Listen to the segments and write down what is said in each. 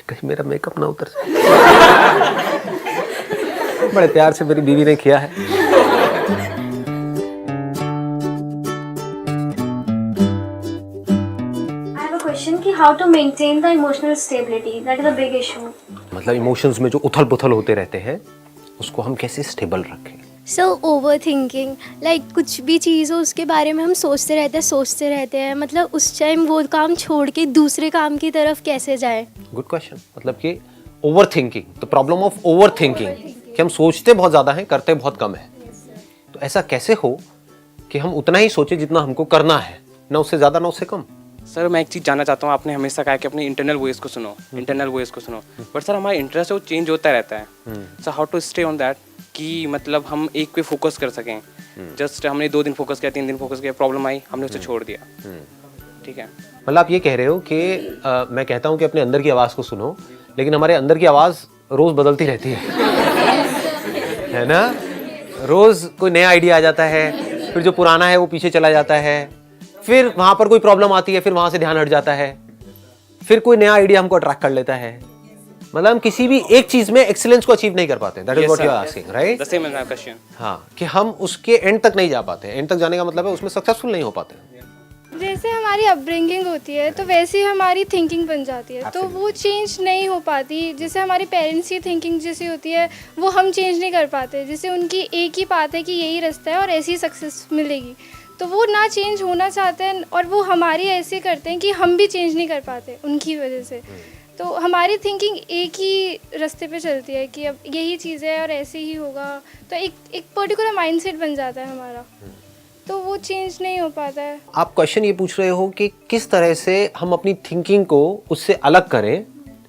कहीं मेरा मेकअप ना उतर जाए। बड़े प्यार से मेरी बीवी ने किया है। क्वेश्चन कि how to maintain the emotional stability, that is a big issue. मतलब इमोशंस में जो उथल पुथल होते रहते हैं उसको हम कैसे स्टेबल रखें। सो ओवर थिंकिंग, लाइक कुछ भी चीज़ हो उसके बारे में हम सोचते रहते हैं, मतलब उस टाइम वो काम छोड़ के दूसरे काम की तरफ कैसे जाए। Good question. मतलब कि over thinking, the problem of over thinking, कि हम सोचते बहुत ज़्यादा हैं, करते बहुत कम है। तो ऐसा कैसे हो कि हम उतना ही सोचें जितना हमको करना है, ना उससे ज़्यादा ना उससे कम। सर मैं एक चीज़ जानना चाहता हूँ, आपने हमेशा कहा कि अपनी इंटरनल वॉइस को सुनो, इंटरनल वॉइस को सुनो, बट सर हमारा इंटरेस्ट है वो चेंज होता रहता है। Sir how to stay on that कि मतलब हम एक पे फोकस कर सकें। जस्ट हमने 2 दिन फोकस किया, 3 दिन फोकस किया, प्रॉब्लम आई, हमने उसे छोड़ दिया। ठीक है, मतलब आप ये कह रहे हो कि मैं कहता हूँ कि अपने अंदर की आवाज़ को सुनो, लेकिन हमारे अंदर की आवाज़ रोज़ बदलती रहती है ना। रोज़ कोई नया आइडिया आ जाता है, फिर जो पुराना है वो पीछे चला जाता है, फिर वहाँ पर कोई प्रॉब्लम आती है, फिर वहाँ से ध्यान हट जाता है, फिर कोई नया आइडिया हमको अट्रैक्ट कर लेता है। मतलब हम किसी भी एक चीज़ में एक्सीलेंस को अचीव नहीं कर पाते। That is what you are asking, right? The same is my question. हाँ, कि हम उसके एंड तक नहीं जा पाते। एंड तक जाने का मतलब है उसमें सक्सेसफुल नहीं हो पाते। जैसे हमारी अपब्रिंगिंग होती है तो वैसे ही हमारी थिंकिंग बन जाती है, तो वो चेंज नहीं हो पाती। जैसे हमारे पेरेंट्स की थिंकिंग जैसी होती है वो हम चेंज नहीं कर पाते। जैसे उनकी एक ही बात है कि यही रास्ता है और ऐसी सक्सेस मिलेगी, तो वो ना चेंज होना चाहते हैं और वो हमारी ऐसे करते हैं कि हम भी चेंज नहीं कर पाते उनकी वजह से। तो हमारी थिंकिंग एक ही रास्ते पे चलती है कि अब यही चीज़ है और ऐसे ही होगा, तो एक पर्टिकुलर माइंडसेट बन जाता है हमारा, तो वो चेंज नहीं हो पाता है। आप क्वेश्चन ये पूछ रहे हो कि किस तरह से हम अपनी थिंकिंग को उससे अलग करें,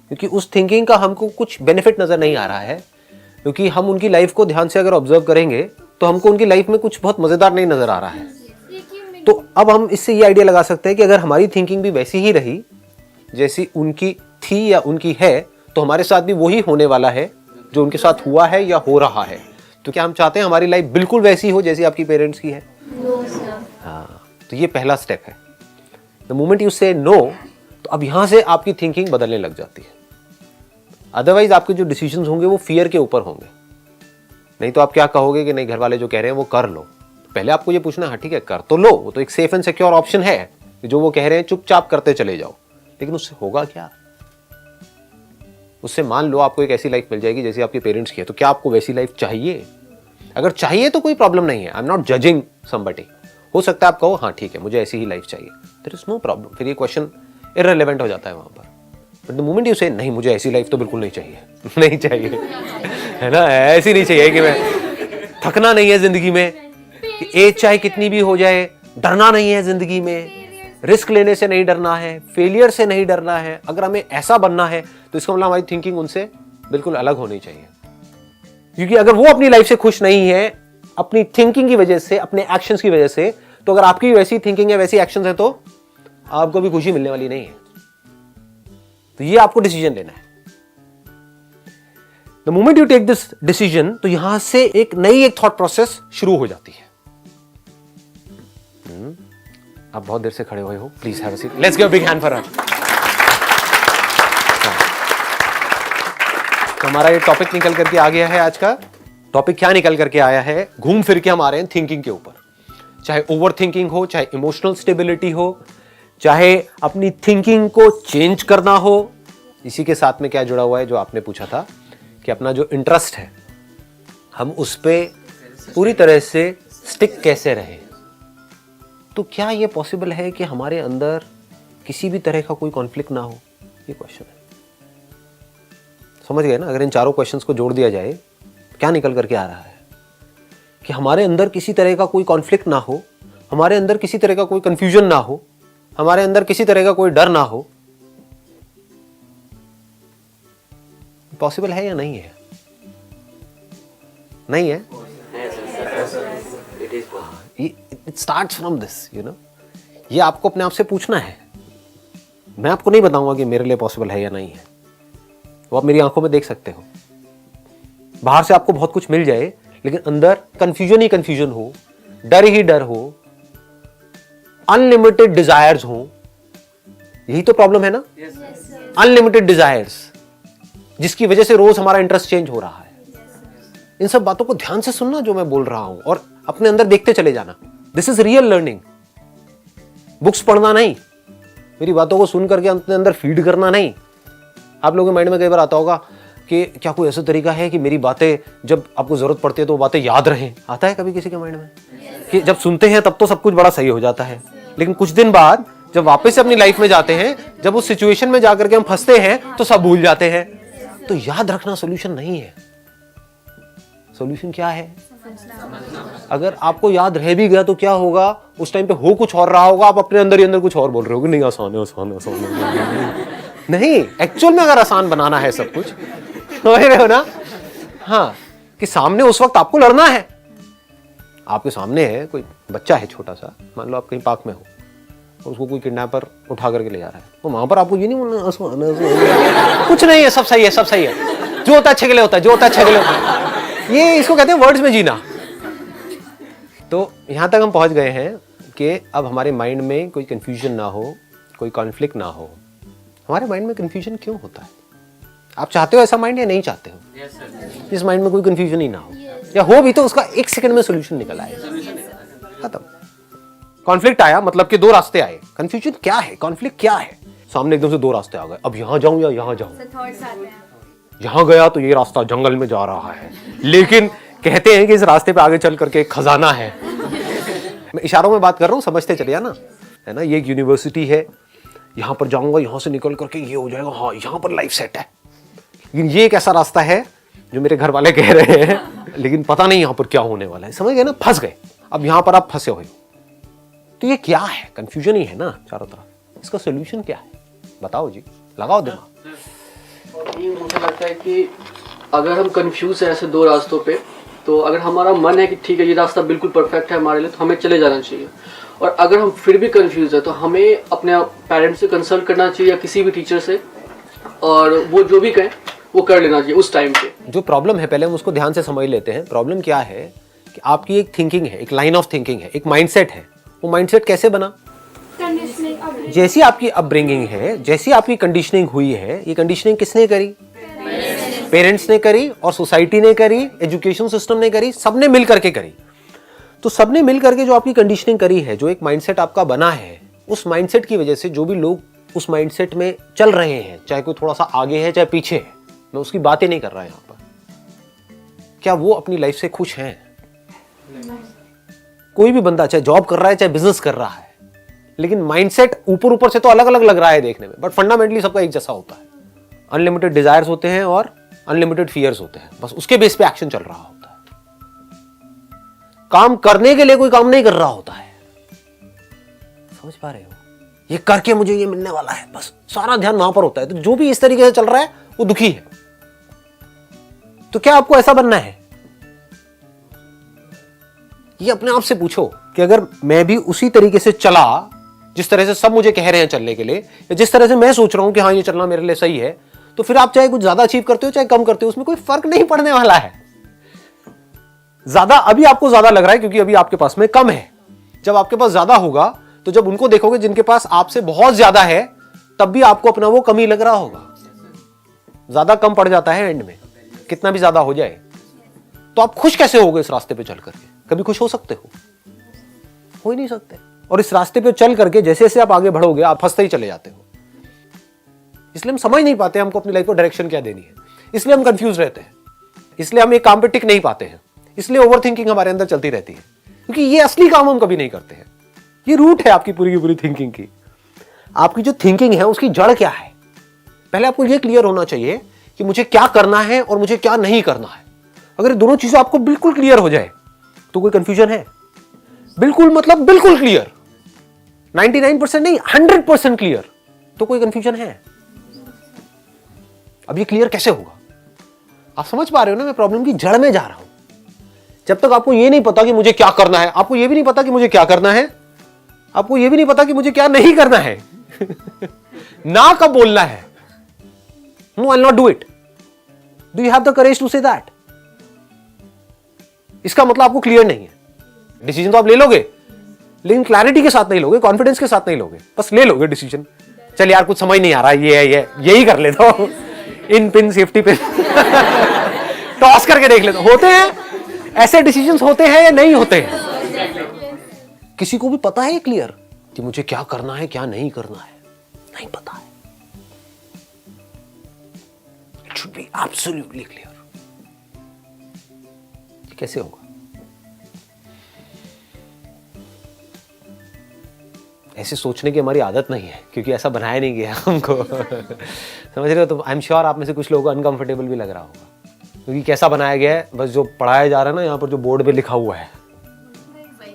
क्योंकि उस थिंकिंग का हमको कुछ बेनिफिट नज़र नहीं आ रहा है। क्योंकि हम उनकी लाइफ को ध्यान से अगर ऑब्जर्व करेंगे तो हमको उनकी लाइफ में कुछ बहुत मज़ेदार नहीं नज़र आ रहा है। तो अब हम इससे ये आइडिया लगा सकते हैं कि अगर हमारी थिंकिंग भी वैसी ही रही जैसी उनकी थी या उनकी है, तो हमारे साथ भी वही होने वाला है जो उनके साथ हुआ है या हो रहा है। तो क्या हम चाहते हैं हमारी लाइफ बिल्कुल वैसी हो जैसी आपकी पेरेंट्स की है? हाँ, तो ये पहला स्टेप है। द मोमेंट यू से नो, तो अब यहां से आपकी थिंकिंग बदलने लग जाती है। अदरवाइज आपके जो डिसीजंस होंगे वो फियर के ऊपर होंगे। नहीं तो आप क्या कहोगे कि नहीं, घर वाले जो कह रहे हैं वो कर लो। पहले आपको ये पूछना, हाँ ठीक है कर तो लो, वो तो एक सेफ एंड सिक्योर ऑप्शन है कि जो वो कह रहे हैं चुपचाप करते चले जाओ। लेकिन उससे होगा क्या? उससे मान लो आपको एक ऐसी लाइफ मिल जाएगी जैसी आपके पेरेंट्स की है, तो क्या आपको वैसी लाइफ चाहिए? अगर चाहिए तो कोई प्रॉब्लम नहीं है। I am not judging somebody. हो सकता है आप कहो हाँ ठीक है मुझे ऐसी ही लाइफ चाहिए, देयर इज नो प्रॉब्लम। फिर ये क्वेश्चन इररिलेवेंट हो जाता है वहां पर। बट द मोमेंट यू से नहीं मुझे ऐसी लाइफ तो बिल्कुल नहीं चाहिए, नहीं चाहिए, है ना, ऐसी नहीं चाहिए कि मैं थकना नहीं है जिंदगी में, कि एज चाहे कितनी भी हो जाए डरना नहीं है जिंदगी में, रिस्क लेने से नहीं डरना है, फेलियर से नहीं डरना है। अगर हमें ऐसा बनना है तो इसका मतलब हमारी थिंकिंग उनसे बिल्कुल अलग होनी चाहिए। क्योंकि अगर वो अपनी लाइफ से खुश नहीं है अपनी थिंकिंग की वजह से, अपने एक्शंस की वजह से, तो अगर आपकी वैसी थिंकिंग है वैसी एक्शंस है तो आपको भी खुशी मिलने वाली नहीं है। तो ये आपको डिसीजन लेना है। The moment you take this decision, तो यहां से एक नई एक थॉट प्रोसेस शुरू हो जाती है। आप बहुत देर से खड़े हुए हो, please have a seat. Let's give a big hand for her. तो हमारा ये टॉपिक निकल करके आ गया है। आज का टॉपिक क्या निकल करके आया है? घूम फिर के हम आ रहे हैं थिंकिंग के ऊपर। चाहे ओवर थिंकिंग हो, चाहे इमोशनल स्टेबिलिटी हो, चाहे अपनी थिंकिंग को चेंज करना हो। इसी के साथ में क्या जुड़ा हुआ है जो आपने पूछा था कि अपना जो इंटरेस्ट है हम उस पर पूरी तरह से स्टिक कैसे रहें। तो क्या ये पॉसिबल है कि हमारे अंदर किसी भी तरह का कोई कॉन्फ्लिक्ट ना हो? ये क्वेश्चन है। समझ गए ना? अगर इन चारों क्वेश्चंस को जोड़ दिया जाए क्या निकल करके आ रहा है कि हमारे अंदर किसी तरह का कोई कॉन्फ्लिक्ट ना हो, हमारे अंदर किसी तरह का कोई कंफ्यूजन ना हो, हमारे अंदर किसी तरह का कोई डर ना हो। पॉसिबल है या नहीं है? नहीं है? It starts from this, you know. ये आपको अपने आप से पूछना है। मैं आपको नहीं बताऊंगा कि मेरे लिए पॉसिबल है या नहीं है। वो आप मेरी आंखों में देख सकते हो। बाहर से आपको बहुत कुछ मिल जाए लेकिन अंदर कंफ्यूजन ही कंफ्यूजन हो, डर ही डर हो, अनलिमिटेड डिजायर्स हो। यही तो प्रॉब्लम है ना, अनलिमिटेड डिजायर्स। जिसकी वजह से रोज हमारा इंटरेस्ट चेंज हो रहा है। इन सब बातों को ध्यान से सुनना जो मैं बोल रहा हूं, और अपने अंदर देखते चले जाना। This is real learning. Books पढ़ना नहीं, मेरी बातों को सुन करके अपने अंदर फीड करना नहीं। आप लोगों के माइंड में कई बार आता होगा कि क्या कोई ऐसा तरीका है कि मेरी बातें जब आपको जरूरत पड़ती है तो वो बातें याद रहें। आता है कभी किसी के माइंड में कि जब सुनते हैं तब तो सब कुछ बड़ा सही हो जाता है, लेकिन कुछ दिन बाद जब वापस से अपनी लाइफ में जाते हैं, जब उस सिचुएशन में जाकर के हम फंसते हैं तो सब भूल जाते हैं। तो याद रखना सोल्यूशन नहीं है। सोल्यूशन क्या है? अगर आपको याद रह भी गया तो क्या होगा, उस टाइम पे हो कुछ और रहा होगा, आप अपने अंदर ही अंदर कुछ और बोल रहे होगे, नहीं आसान है, आसान है, आसान है। नहीं, एक्चुअल में अगर आसान बनाना है सब कुछ, समझ रहे हो ना? हाँ, कि सामने उस वक्त आपको लड़ना है। आपके सामने है कोई बच्चा है छोटा सा, मान लो आप कहीं पार्क में हो, उसको कोई किडनैपर उठा करके ले जा रहा है, तो वहां पर आपको ये नहीं बोलना कुछ नहीं है, सब सही है, सब सही है, जो होता है अच्छे के लिए होता है, जो होता है अच्छे के लिए होता है। ये इसको कहते हैं वर्ड्स में जीना। तो यहां तक हम पहुंच गए हैं कि अब हमारे माइंड में कोई कंफ्यूजन ना हो, कोई कॉन्फ्लिक्ट ना हो। हमारे माइंड में कंफ्यूजन क्यों होता है? आप चाहते हो ऐसा माइंड या नहीं चाहते हो? इस माइंड में कोई कंफ्यूजन ही ना हो, या हो भी तो उसका एक सेकंड में सोल्यूशन निकल आए, खत्म। कॉन्फ्लिक्ट आया मतलब कि दो रास्ते आए। कंफ्यूजन क्या है, कॉन्फ्लिक्ट क्या है? सामने एकदम से दो रास्ते आ गए, अब यहां जाऊं या यहां जाऊं। यहां गया तो ये रास्ता जंगल में जा रहा है, लेकिन कहते हैं कि इस रास्ते पे आगे चल करके एक खजाना है। मैं इशारों में बात कर रहा हूं, समझते चलिए ना, है ना? ये एक यूनिवर्सिटी है, यहां पर जाऊंगा, यहां से निकल करके ये हो जाएगा, हाँ यहां पर लाइफ सेट है। लेकिन ये एक ऐसा रास्ता है जो मेरे घर वाले कह रहे हैं, लेकिन पता नहीं यहां पर क्या होने वाला है। समझ गए ना? फंस गए। अब यहां पर आप फंसे हुए, तो ये क्या है? कंफ्यूजन ही है ना चारों तरफ। इसका सोल्यूशन क्या है? बताओ जी, लगाओ दिमाग। और ये मुझे लगता है कि अगर हम कंफ्यूज हैं ऐसे दो रास्तों पे, तो अगर हमारा मन है कि ठीक है ये रास्ता बिल्कुल परफेक्ट है हमारे लिए, तो हमें चले जाना चाहिए। और अगर हम फिर भी कंफ्यूज है तो हमें अपने पेरेंट्स से कंसल्ट करना चाहिए या किसी भी टीचर से, और वो जो भी कहें वो कर लेना चाहिए उस टाइम पे। जो प्रॉब्लम है पहले हम उसको ध्यान से समझ लेते हैं। प्रॉब्लम क्या है कि आपकी एक थिंकिंग है, एक लाइन ऑफ थिंकिंग है, एक माइंडसेट है। वो माइंडसेट कैसे बना? जैसी आपकी अपब्रिंगिंग है, जैसी आपकी कंडीशनिंग हुई है, ये कंडीशनिंग किसने करी? पेरेंट्स ने करी, और सोसाइटी ने करी, एजुकेशन सिस्टम ने करी, सबने मिल करके करी। तो सबने मिल करके जो आपकी कंडीशनिंग करी है, जो एक माइंडसेट आपका बना है, उस माइंडसेट की वजह से जो भी लोग उस माइंडसेट में चल रहे हैं, चाहे कोई थोड़ा सा आगे है चाहे पीछे है, मैं उसकी बात ही नहीं कर रहा यहां पर, क्या वो अपनी लाइफ से खुश हैं? कोई भी बंदा चाहे जॉब कर रहा है चाहे बिजनेस कर रहा है, लेकिन माइंडसेट ऊपर ऊपर से तो अलग अलग लग रहा है देखने में, बट फंडामेंटली सबका एक जैसा होता है। अनलिमिटेड डिजायर्स होते हैं और अनलिमिटेड फियर्स होते हैं, बस उसके बेस पे एक्शन चल रहा होता है। काम करने के लिए कोई काम नहीं कर रहा होता है। समझ पा रहे हो? ये करके मुझे ये मिलने वाला है, बस सारा ध्यान वहां पर होता है। तो जो भी इस तरीके से चल रहा है वो दुखी है। तो क्या आपको ऐसा बनना है? ये अपने आप से पूछो कि अगर मैं भी उसी तरीके से चला जिस तरह से सब मुझे कह रहे हैं चलने के लिए, या जिस तरह से मैं सोच रहा हूं कि हाँ ये चलना मेरे लिए सही है, तो फिर आप चाहे कुछ ज्यादा अचीव करते हो चाहे कम करते हो, उसमें कोई फर्क नहीं पड़ने वाला है। ज्यादा अभी आपको ज्यादा लग रहा है क्योंकि अभी आपके पास में कम है। जब आपके पास ज्यादा होगा तो जब उनको देखोगे जिनके पास आपसे बहुत ज्यादा है, तब भी आपको अपना वो कमी लग रहा होगा। ज्यादा कम पड़ जाता है एंड में, कितना भी ज्यादा हो जाए। तो आप खुश कैसे होगे इस रास्ते पे चल करके? कभी खुश हो सकते हो ही नहीं सकते। और इस रास्ते पे चल करके जैसे जैसे आप आगे बढ़ोगे आप फंसते ही चले जाते हो। इसलिए हम समझ नहीं पाते हमको अपनी लाइफ को डायरेक्शन क्या देनी है, इसलिए हम कंफ्यूज रहते हैं, इसलिए हम एक काम पे टिक नहीं पाते हैं, इसलिए ओवर थिंकिंग हमारे अंदर चलती रहती है, क्योंकि ये असली काम हम कभी नहीं करते हैं। ये रूट है आपकी पूरी की पूरी थिंकिंग की। आपकी जो थिंकिंग है उसकी जड़ क्या है? पहले आपको ये क्लियर होना चाहिए कि मुझे क्या करना है और मुझे क्या नहीं करना है। अगर ये दोनों चीजें आपको बिल्कुल क्लियर हो जाए तो कोई कंफ्यूजन है? बिल्कुल मतलब बिल्कुल क्लियर, 99% नहीं 100% क्लियर, तो कोई कंफ्यूजन है? अब ये क्लियर कैसे होगा? आप समझ पा रहे हो ना, मैं प्रॉब्लम की जड़ में जा रहा हूं। जब तक आपको ये नहीं पता कि मुझे क्या करना है, आपको ये भी नहीं पता कि मुझे क्या करना है, आपको ये भी नहीं पता कि मुझे क्या नहीं करना है ना कब बोलना है, no I will not do it, do you have the courage to say that? इसका मतलब आपको क्लियर नहीं है। डिसीजन तो आप ले लोगे, लेकिन क्लैरिटी के साथ नहीं लोगे, कॉन्फिडेंस के साथ नहीं लोगे, बस ले लोगे डिसीजन। चल यार कुछ समझ नहीं आ रहा, ये है, ये यही कर लेता हूं, इन पिन सेफ्टी पिन टॉस करके देख लेते होते हैं ऐसे डिसीजंस होते हैं या नहीं होते हैं? किसी को भी पता है क्लियर कि मुझे क्या करना है क्या नहीं करना है? नहीं पता है. It should be absolutely clear. कैसे होगा? ऐसे सोचने की हमारी आदत नहीं है क्योंकि ऐसा बनाया नहीं गया हमको. समझ रहे हो? तो आई एम श्योर आप में से कुछ लोगों को अनकंफर्टेबल भी लग रहा होगा क्योंकि कैसा बनाया गया है, बस जो पढ़ाया जा रहा है ना यहाँ पर जो बोर्ड पे लिखा हुआ है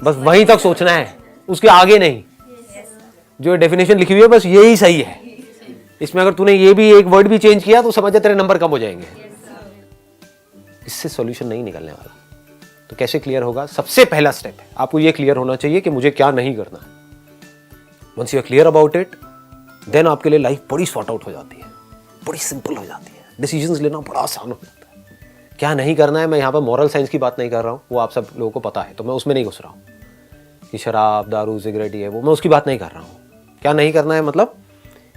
बस वहीं तक सोचना है, उसके आगे नहीं. जो डेफिनेशन लिखी हुई है बस यही सही है. इसमें अगर तूने ये भी एक वर्ड भी चेंज किया तो समझ जा तेरे नंबर कम हो जाएंगे. इससे सॉल्यूशन नहीं निकलने वाला. तो कैसे क्लियर होगा? सबसे पहला स्टेप है आपको ये क्लियर होना चाहिए कि मुझे क्या नहीं करना है. Once you are clear about it then आपके लिए लाइफ बड़ी सॉर्ट आउट हो जाती है, बड़ी सिंपल हो जाती है. डिसीजंस लेना बड़ा आसान हो जाता है. क्या नहीं करना है, मैं यहाँ पर मॉरल साइंस की बात नहीं कर रहा हूँ, वो आप सब लोगों को पता है तो मैं उसमें नहीं घुस रहा हूँ कि शराब दारू सिगरेट ये वो, मैं उसकी बात नहीं कर रहा हूँ. क्या नहीं करना है मतलब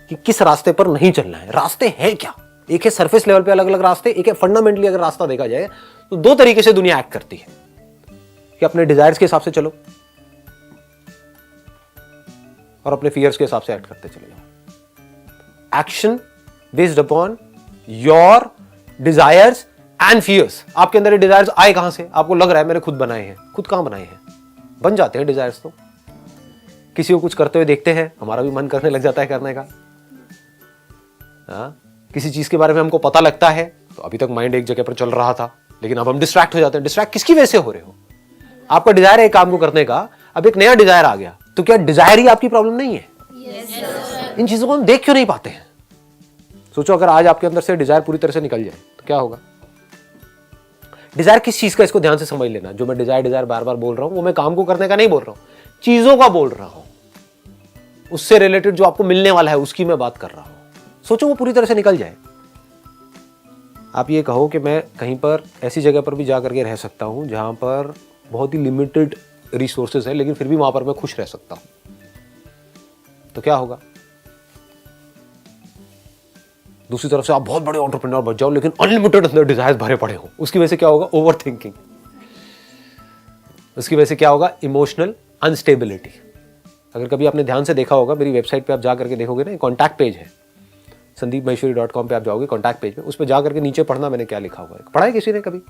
कि किस रास्ते पर नहीं चलना है. रास्ते हैं क्या? एक है सरफेस लेवल पे अलग अलग रास्ते, एक है फंडामेंटली. अगर रास्ता देखा जाए तो दो तरीके से दुनिया एक्ट करती है कि अपने डिजायर्स के हिसाब से चलो और अपने फियर्स के हिसाब से एक्ट करते चले जाओ. Action based upon your desires and fears. आपके अंदर ये डिजायर्स आए कहां से? आपको लग रहा है मैंने खुद बनाए हैं. खुद कहां बनाए हैं? बन जाते हैं डिजायर्स तो. किसी को कुछ करते हुए देखते हैं, हमारा भी मन करने लग जाता है करने का. किसी चीज के बारे में हमको पता लगता है तो अभी तक माइंड एक जगह पर चल रहा था लेकिन अब हम डिस्ट्रैक्ट हो जाते हैं. डिस्ट्रैक्ट किसकी वजह से हो रहे हो? आपका डिजायर है एक काम को करने का, अब एक नया डिजायर आ गया तो क्या डिजायर ही आपकी प्रॉब्लम नहीं है? इन चीजों को हम देख क्यों नहीं पाते हैं? सोचो अगर आज आपके अंदर से डिजायर पूरी तरह से निकल जाए तो क्या होगा? डिजायर किस चीज का, इसको ध्यान से समझ लेना. जो मैं डिजायर बार बार बोल रहा हूं वो मैं काम को करने का नहीं बोल रहा हूं, चीजों का बोल रहा हूं. उससे रिलेटेड जो आपको मिलने वाला है उसकी मैं बात कर रहा हूं. सोचो वो पूरी तरह से निकल जाए. आप ये कहो कि मैं कहीं पर ऐसी जगह पर भी जा करके रह सकता हूं जहां पर बहुत ही लिमिटेड रिसोर्सेज है लेकिन फिर भी वहां पर मैं खुश रह सकता हूं, तो क्या होगा? दूसरी तरफ से आप बहुत बड़े एंटरप्रेन्योर बन जाओ लेकिन अनलिमिटेड अंदर डिजायर्स भरे पड़े हो. उसकी वजह से क्या होगा? Over thinking. उसकी वजह से क्या होगा? Emotional unstability. अगर कभी आपने ध्यान से देखा होगा, मेरी वेबसाइट पे आप जा करके देखोगे ना, कॉन्टैक्ट पेज है sandeepmaheshwari.com पे आप जाओगे, कॉन्टैक्ट पेज में उस पर जा करके नीचे पढ़ना मैंने क्या लिखा हुआ है. पढ़ा है किसी ने कभी?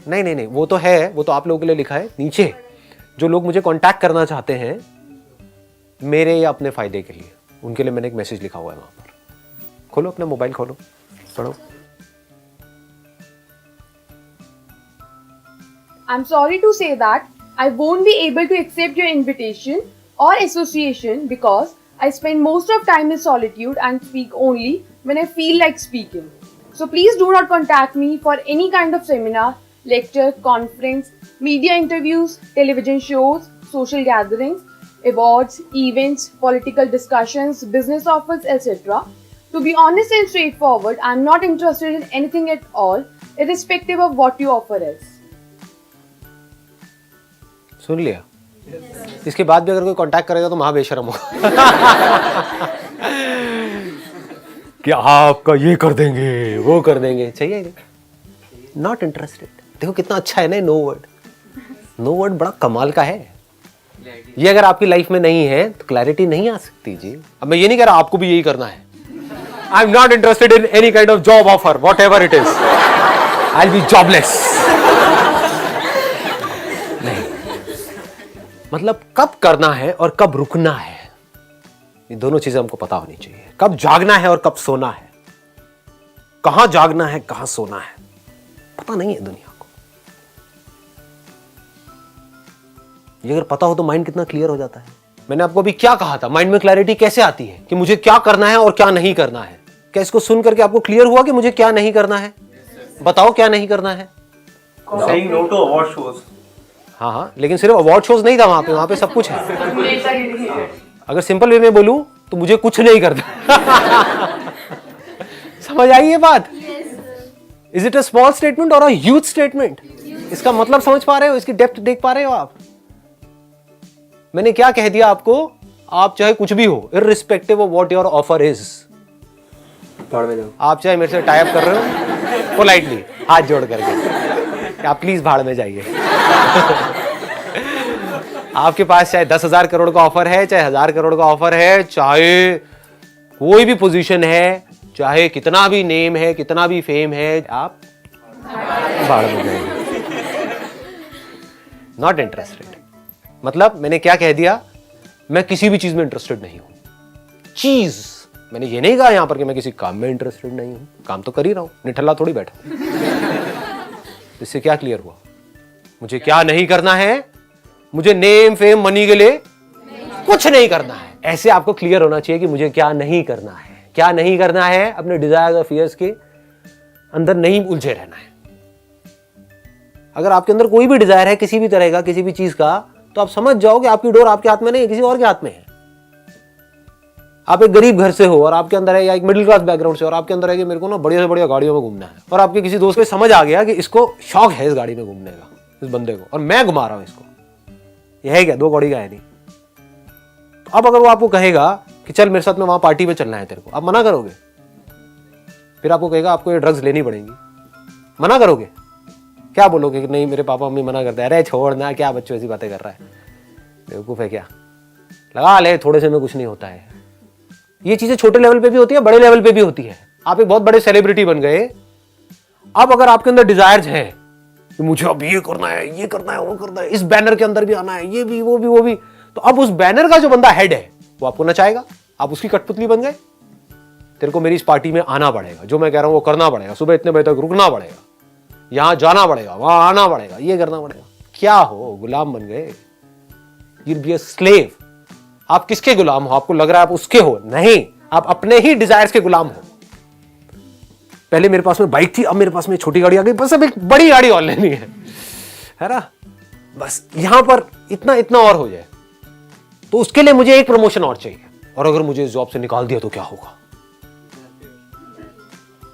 नहीं, वो तो है, वो तो आप लोगों के लिए लिखा है. नीचे जो लोग मुझे कॉन्टैक्ट करना चाहते हैं मेरे या अपने फायदे के लिए, उनके लिए मैंने एक मैसेज लिखा हुआ है वहां पर. खोलो अपना मोबाइल, खोलो, पढ़ो. I'm sorry to say that I won't be able to accept your invitation or association because I spend most of time in solitude and speak only when I feel like speaking. So please do not contact me for any kind of seminar, lecture, conference, media interviews, television shows, social gatherings, awards, events, political discussions, business offers, etc. To be honest and straightforward, I am not interested in anything at all, irrespective of what you offer us. सुन लिया? इसके बाद भी अगर कोई contact करेगा तो महाबेशरम होगा कि आपका ये कर देंगे वो कर देंगे. चाहिए नहीं, नॉट इंटरेस्टेड. देखो कितना अच्छा है ना नो वर्ड. नो वर्ड बड़ा कमाल का है. ये अगर आपकी लाइफ में नहीं है तो क्लैरिटी नहीं आ सकती जी. अब मैं ये नहीं कह रहा आपको भी यही करना है. I am not interested in any kind of job offer what ever it is. I will be jobless. मतलब कब करना है और कब रुकना है, ये दोनों चीजें हमको पता होनी चाहिए. कब जागना है और कब सोना है. कहां जागना है कहां सोना है पता नहीं है दुनिया को. ये अगर पता हो तो माइंड कितना क्लियर हो जाता है. मैंने आपको अभी क्या कहा था, माइंड में क्लैरिटी कैसे आती है कि मुझे क्या करना है और क्या नहीं करना है. क्या इसको सुन करके आपको क्लियर हुआ कि मुझे क्या नहीं करना है? बताओ क्या नहीं करना है. Saying no to award shows. हाँ, लेकिन सिर्फ अवार्ड शोज नहीं था वहां पे सब कुछ है. अगर सिंपल वे में बोलूं तो मुझे कुछ नहीं करना. समझ आई ये बात? Is it a small statement और अ ह्यूज स्टेटमेंट? इसका मतलब समझ पा रहे हो, इसकी डेप्थ देख पा रहे हो आप? मैंने क्या कह दिया आपको? आप चाहे कुछ भी हो, irrespective of what your offer is, भाड़ में जाओ। आप चाहे मेरे से टाइप कर रहे हो पोलाइटली हाथ जोड़ करके कि आप प्लीज भाड़ में जाइए। आपके पास चाहे 10,000 करोड़ का ऑफर है, चाहे 1,000 करोड़ का ऑफर है, चाहे कोई भी पोजीशन है, चाहे कितना भी नेम है, कितना भी फेम है, आप भाड़ में जाइए। Not interested. मतलब मैंने क्या कह दिया, मैं किसी भी चीज में इंटरेस्टेड नहीं हूं। चीज मैंने ये नहीं कहा यहां पर कि मैं किसी काम में इंटरेस्टेड नहीं हूं, काम तो कर ही रहा हूं, निठल्ला थोड़ी बैठा। इससे क्या क्लियर हुआ, मुझे क्या नहीं करना है, मुझे नेम फेम मनी के लिए कुछ नहीं करना है। ऐसे आपको क्लियर होना चाहिए कि मुझे क्या नहीं करना है। क्या नहीं करना है, अपने डिजायर और फियर्स के अंदर नहीं उलझे रहना है। अगर आपके अंदर कोई भी डिजायर है किसी भी तरह का, किसी भी चीज का, तो आप समझ जाओ कि आपकी डोर आपके हाथ में नहीं है, किसी और के हाथ में है। आप एक गरीब घर से हो और आपके अंदर है, या एक मिडिल क्लास बैकग्राउंड से और आपके अंदर है कि मेरे को ना बढ़िया से बढ़िया गाड़ियों में घूमना है, और आपके किसी दोस्त को समझ आ गया कि इसको शौक है इस गाड़ी में घूमने का, इस बंदे को, और मैं घुमा रहा हूं इसको, यह है क्या, 2 कौड़ी का है नहीं। तो अब अगर वो आपको कहेगा कि चल मेरे साथ में वहां पार्टी में चलना है तेरे को, आप मना करोगे? फिर आपको कहेगा आपको ये ड्रग्स लेनी पड़ेंगी, मना करोगे? क्या बोलोगे कि नहीं मेरे पापा मम्मी मना करते हैं, अरे छोड़ना, क्या बच्चों ऐसी बातें कर रहा है, बेवकूफ है क्या, लगा ले, थोड़े से में कुछ नहीं होता है। ये चीजें छोटे लेवल पे भी होती है, बड़े लेवल पे भी होती है। आप एक बहुत बड़े सेलिब्रिटी बन गए, अब अगर आपके अंदर डिजायर्स हैं कि मुझे अब ये करना है, ये करना है, वो करना है, इस बैनर के अंदर भी आना है, ये भी वो भी वो भी, तो अब उस बैनर का जो बंदा हेड है वो आपको नचाएगा, आप उसकी कठपुतली बन गए। तेरे को मेरी इस पार्टी में आना पड़ेगा, जो मैं कह रहा हूं वो करना पड़ेगा, सुबह इतने बजे तक रुकना पड़ेगा, यहां जाना पड़ेगा, वहां आना पड़ेगा, ये करना पड़ेगा। क्या हो, गुलाम बन गए। You'll be a slave। आप किसके गुलाम हो? आपको लग रहा है आप उसके हो, नहीं, आप अपने ही डिजायर्स के गुलाम हो। पहले मेरे पास में बाइक थी, अब मेरे पास में छोटी गाड़ी आ गई, बस अब एक बड़ी गाड़ी और लेनी है ना, बस यहां पर इतना इतना और हो जाए, तो उसके लिए मुझे एक प्रमोशन और चाहिए, और अगर मुझे इस जॉब से निकाल दिया तो क्या होगा?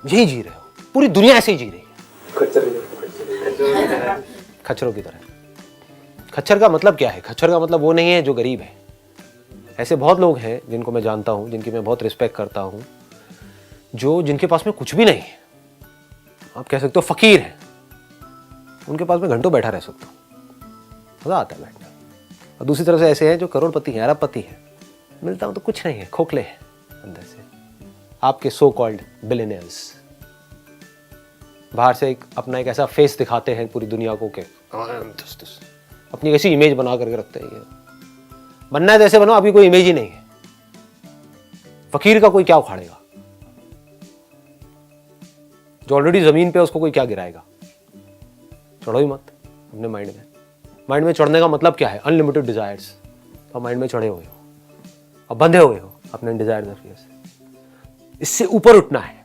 यही जी रहे हो, पूरी दुनिया ऐसे ही जी रही है, खच्चरों की तरह। खच्चर का मतलब क्या है? खच्चर का मतलब वो नहीं है जो गरीब है। ऐसे बहुत लोग हैं जिनको मैं जानता हूं, जिनकी मैं बहुत रिस्पेक्ट करता हूं, जो जिनके पास में कुछ भी नहीं है, आप कह सकते हो फकीर है, उनके पास में घंटों बैठा रह सकता हूं, मजा आता है बैठना। और दूसरी तरफ से ऐसे हैं जो करोड़पति हैं, अरबपति हैं, मिलता हूं तो कुछ नहीं है, खोखले हैं अंदर से। आपके सो कॉल्ड बिलियनियर्स बाहर से अपना एक ऐसा फेस दिखाते हैं पूरी दुनिया को कि अपनी ऐसी इमेज बना करके रखते हैं। ये बनना है तो ऐसे बनो, आपकी कोई इमेज ही नहीं है। फकीर का कोई क्या उखाड़ेगा? जो ऑलरेडी जमीन पे है उसको कोई क्या गिराएगा? चढ़ो ही मत अपने माइंड में। माइंड में चढ़ने का मतलब क्या है? Unlimited desires. तो माइंड में चढ़े हुए हो, अब बंधे हुए हो अपने डिजायर्स और फियर्स से। इससे ऊपर उठना है।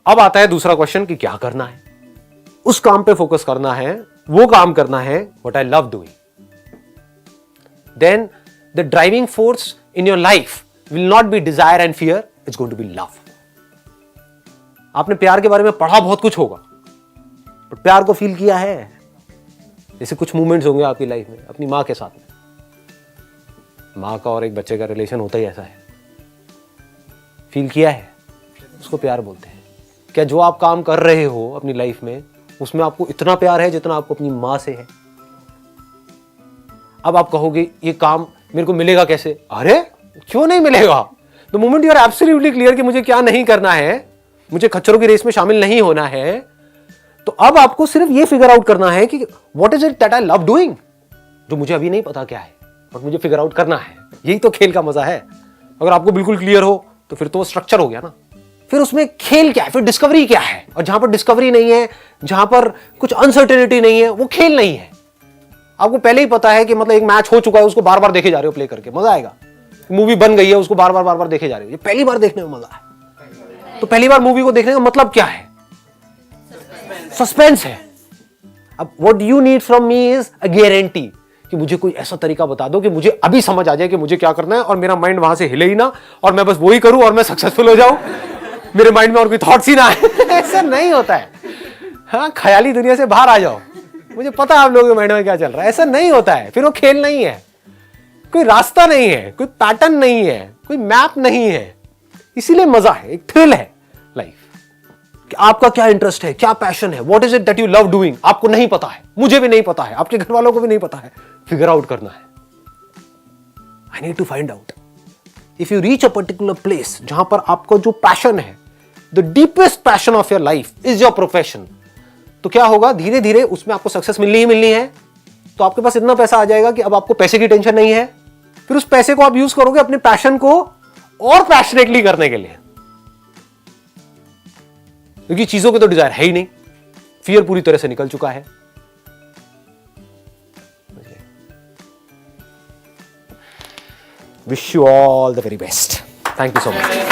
अब आता है दूसरा क्वेश्चन कि क्या करना है? उस काम पे फोकस करना है, वो काम करना है what I love doing. Then the driving force in your life will not be desire and fear, it's going to be love. आपने प्यार के बारे में पढ़ा बहुत कुछ होगा, बट प्यार को फील किया है? जैसे कुछ मूवमेंट्स होंगे आपकी लाइफ में अपनी माँ के साथ में। माँ का और एक बच्चे का रिलेशन होता ही ऐसा है। फील किया है, उसको प्यार बोलते हैं। क्या जो आप काम कर रहे हो अपनी लाइफ में उसमें आपको इतना प्यार है जितना आपको अपनी माँ से है? अब आप कहोगे ये काम मेरे को मिलेगा कैसे? अरे क्यों नहीं मिलेगा? The moment you are absolutely clear कि मुझे क्या नहीं करना है, मुझे खच्चरों की रेस में शामिल नहीं होना है, तो अब आपको सिर्फ ये फिगर आउट करना है कि what is it that I love doing, जो मुझे अभी नहीं पता क्या है बट मुझे फिगर आउट करना है। यही तो खेल का मजा है। अगर आपको बिल्कुल क्लियर हो तो फिर तो वो स्ट्रक्चर हो गया ना। फिर उसमें खेल क्या है, फिर डिस्कवरी क्या है? और जहां पर डिस्कवरी नहीं है, जहां पर कुछ अनसर्टेनिटी नहीं है, वो खेल नहीं है। आपको पहले ही पता है कि मतलब एक मैच हो चुका है, उसको बार बार देखे जा रहे हो प्ले करके, मजा आएगा। मूवी बन गई है, उसको बार बार देखे जा रहे हो, ये पहली बार देखने में मजा है। तो पहली बार मूवी को देखने का मतलब क्या है? सस्पेंस है। अब what you need from me is a guarantee कि मुझे कोई ऐसा तरीका बता दो कि मुझे अभी समझ आ जाए कि मुझे क्या करना है और मेरा माइंड वहां से हिले ही ना और मैं बस वही करूं और मैं सक्सेसफुल हो जाऊं, मेरे माइंड में और कोई थॉट्स ही ना आए। ऐसा नहीं होता है। हाँ, ख्याली दुनिया से बाहर आ जाओ, मुझे पता है आप लोगों के माइंड में क्या चल रहा है। ऐसा नहीं होता है। फिर वो खेल नहीं है, कोई रास्ता नहीं है, कोई पैटर्न नहीं है, कोई मैप नहीं है। इसीलिए मजा है, एक थ्रिल है लाइफ कि आपका क्या इंटरेस्ट है, क्या पैशन है, what is it that you love doing. आपको नहीं पता है, मुझे भी नहीं पता है, आपके घर वालों को भी नहीं पता है, फिगर आउट करना है। I need to find out. If you reach a particular place जहां पर आपको जो पैशन है, the deepest passion of your life is your profession, तो क्या होगा, धीरे धीरे उसमें आपको सक्सेस मिलनी ही मिलनी है। तो आपके पास इतना पैसा आ जाएगा कि अब आपको पैसे की टेंशन नहीं है। फिर उस पैसे को आप यूज करोगे अपने पैशन को और पैशनेटली करने के लिए, क्योंकि चीजों के तो डिजायर है ही नहीं, फियर पूरी तरह से निकल चुका है। Wish you all the very best. Thank you so much.